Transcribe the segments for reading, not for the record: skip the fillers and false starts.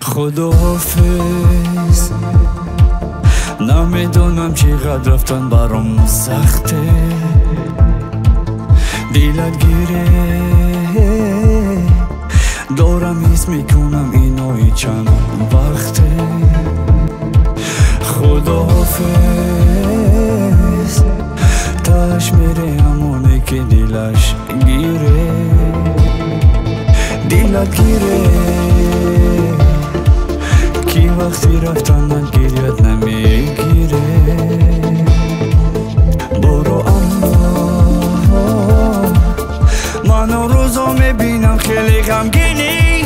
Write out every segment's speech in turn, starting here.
خداحافظ. نمیدونم چقدر رفتن برام سخته، دلت گیره دارم حس میکنم اینایی چند وقته. خداحافظ تاش میره همونه که دلش گیره، دلت گیره کی وقتی رفتن من گریت نمیگیره. برو اما من روزا میبینم خیلی غمگینی،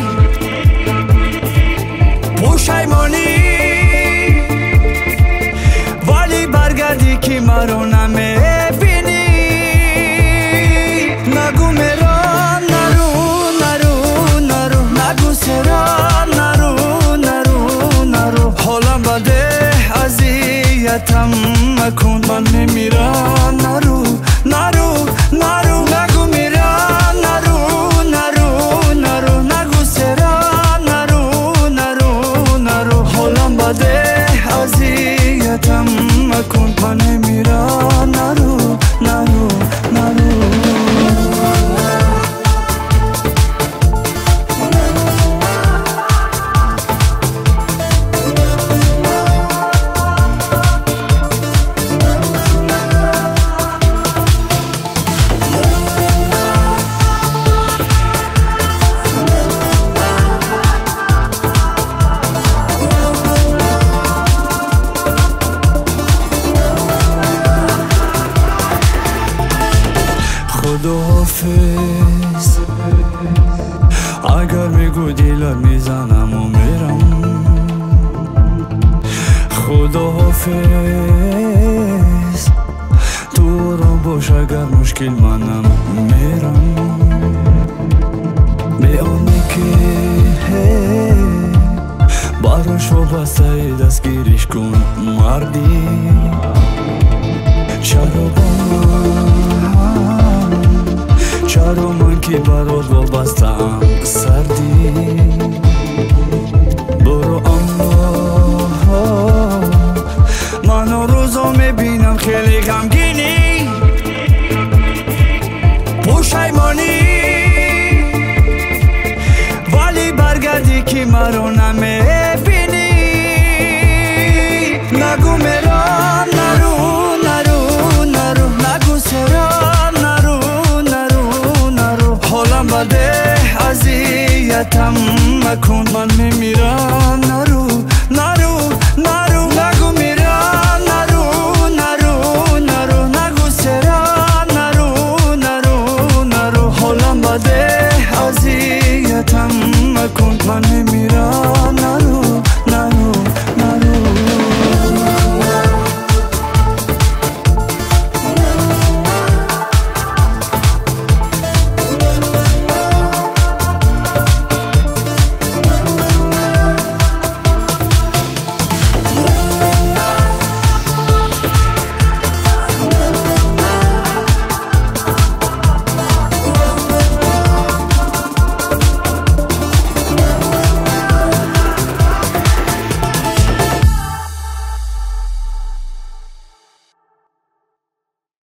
پشیمانی، ولی برگردی که مرا نمیبینی. نگو میرم نرو نرو نرو، نگو سرم نرو نرو نرو. حالم بده اذیتم مکن، من میمیرم نرو نرو نرو. نگو میرم نرو نرو نرو، نگو سرم نرو نرو نرو. حالم بده اذیتم مکن، من میمیرم نرو نرو نرو. خداحافظ اگر میگو دلت میزنم و میرم. خداحافظ تو را باش اگر مشکل منم میرم. به آنی که براش وابسته دستگیریش کن مردی. چرا من که برات وابسته‌ام سردی. برو اما من روزا میبینم خیلی غمگینی، پشیمانی، ولی برگردی که مرا نمیبینی. نگو میرم نرو نرو نرو، نگو سرم نرو نرو نرو. حالم بده اذیتم مکن، من میمیرم